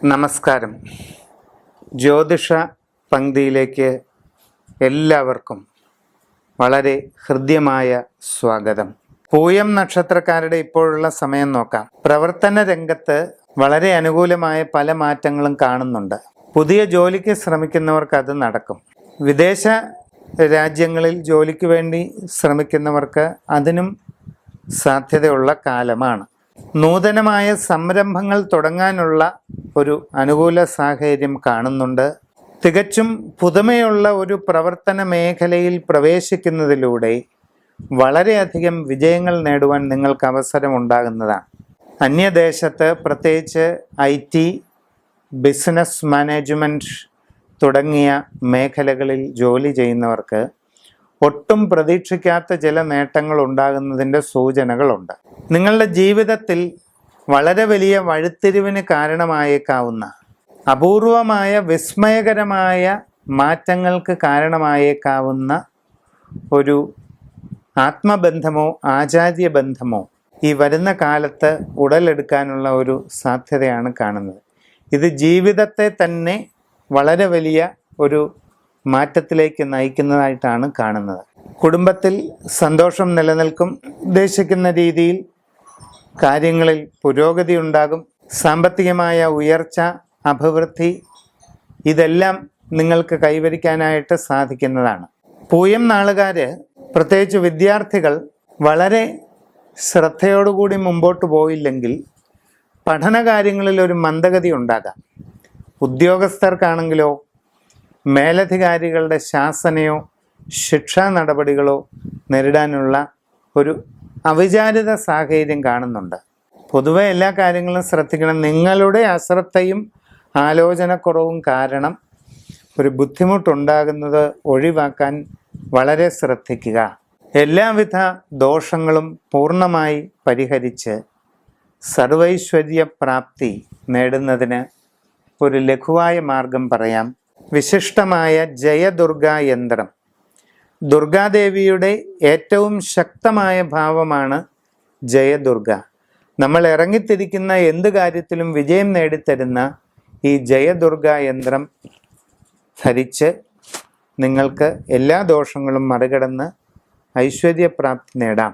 നമസ്കാരം. ജ്യോതിഷ പങ്ക്തിയിലേക്ക് എല്ലാവർക്കും വളരെ ഹൃദ്യമായ സ്വാഗതം. പൂയം നക്ഷത്രക്കാരുടെ ഇപ്പോഴുള്ള സമയം നോക്കാം. പ്രവർത്തന രംഗത്ത് വളരെ അനുകൂലമായ പല മാറ്റങ്ങളും കാണുന്നുണ്ട്. പുതിയ ജോലിക്ക് ശ്രമിക്കുന്നവർക്ക് അത് നടക്കും. വിദേശ രാജ്യങ്ങളിൽ ജോലിക്ക് വേണ്ടി ശ്രമിക്കുന്നവർക്ക് അതിനും സാധ്യതയുള്ള കാലമാണ്. നൂതനമായ സംരംഭങ്ങൾ തുടങ്ങാനുള്ള ഒരു അനുകൂല സാഹചര്യം കാണുന്നുണ്ട്. തികച്ചും പുതുമയുള്ള ഒരു പ്രവർത്തന മേഖലയിൽ പ്രവേശിക്കുന്നതിലൂടെ വളരെയധികം വിജയങ്ങൾ നേടുവാൻ നിങ്ങൾക്ക് അവസരമുണ്ടാകുന്നതാണ്. അന്യദേശത്ത് പ്രത്യേകിച്ച് IT, ബിസിനസ് മാനേജ്മെൻറ്റ് തുടങ്ങിയ മേഖലകളിൽ ജോലി ചെയ്യുന്നവർക്ക് ഒട്ടും പ്രതീക്ഷിക്കാത്ത ചില നേട്ടങ്ങൾ ഉണ്ടാകുന്നതിൻ്റെ സൂചനകളുണ്ട്. നിങ്ങളുടെ ജീവിതത്തിൽ വളരെ വലിയ വഴിത്തിരിവിന് കാരണമായേക്കാവുന്ന അപൂർവമായ വിസ്മയകരമായ മാറ്റങ്ങൾക്ക് കാരണമായേക്കാവുന്ന ഒരു ആത്മബന്ധമോ ആചാര്യബന്ധമോ ഈ വരുന്ന കാലത്ത് ഉടലെടുക്കാനുള്ള ഒരു സാധ്യതയാണ് കാണുന്നത്. ഇത് ജീവിതത്തെ തന്നെ വളരെ വലിയ ഒരു മാറ്റത്തിലേക്ക് നയിക്കുന്നതായിട്ടാണ് കാണുന്നത്. കുടുംബത്തിൽ സന്തോഷം നിലനിൽക്കും. ഉദ്ദേശിക്കുന്ന രീതിയിൽ കാര്യങ്ങളിൽ പുരോഗതി ഉണ്ടാകും. സാമ്പത്തികമായ ഉയർച്ച, അഭിവൃദ്ധി ഇതെല്ലാം നിങ്ങൾക്ക് കൈവരിക്കാനായിട്ട് സാധിക്കുന്നതാണ്. പൂയം നാളുകാർ, പ്രത്യേകിച്ച് വിദ്യാർത്ഥികൾ, വളരെ ശ്രദ്ധയോടുകൂടി മുമ്പോട്ട് പോയില്ലെങ്കിൽ പഠനകാര്യങ്ങളിൽ ഒരു മന്ദഗതി ഉണ്ടാകാം. ഉദ്യോഗസ്ഥർക്കാണെങ്കിലോ മേലധികാരികളുടെ ശാസനയോ ശിക്ഷാ നടപടികളോ നേരിടാനുള്ള ഒരു അവിചാരിത സാഹചര്യം കാണുന്നുണ്ട്. പൊതുവെ എല്ലാ കാര്യങ്ങളും ശ്രദ്ധിക്കണം. നിങ്ങളുടെ അശ്രദ്ധയും ആലോചനക്കുറവും കാരണം ഒരു ബുദ്ധിമുട്ടുണ്ടാകുന്നത് ഒഴിവാക്കാൻ വളരെ ശ്രദ്ധിക്കുക. എല്ലാവിധ ദോഷങ്ങളും പൂർണ്ണമായി പരിഹരിച്ച് സർവൈശ്വര്യ പ്രാപ്തി നേടുന്നതിന് ഒരു ലഘുവായ മാർഗം പറയാം. വിശിഷ്ടമായ ജയദുർഗാ യന്ത്രം. ദുർഗാദേവിയുടെ ഏറ്റവും ശക്തമായ ഭാവമാണ് ജയദുർഗ. നമ്മൾ ഇറങ്ങിത്തിരിക്കുന്ന എന്ത് കാര്യത്തിലും വിജയം നേടിത്തരുന്ന ഈ ജയദുർഗാ യന്ത്രം ധരിച്ച് നിങ്ങൾക്ക് എല്ലാ ദോഷങ്ങളും മറികടന്ന് ഐശ്വര്യപ്രാപ്തി നേടാം.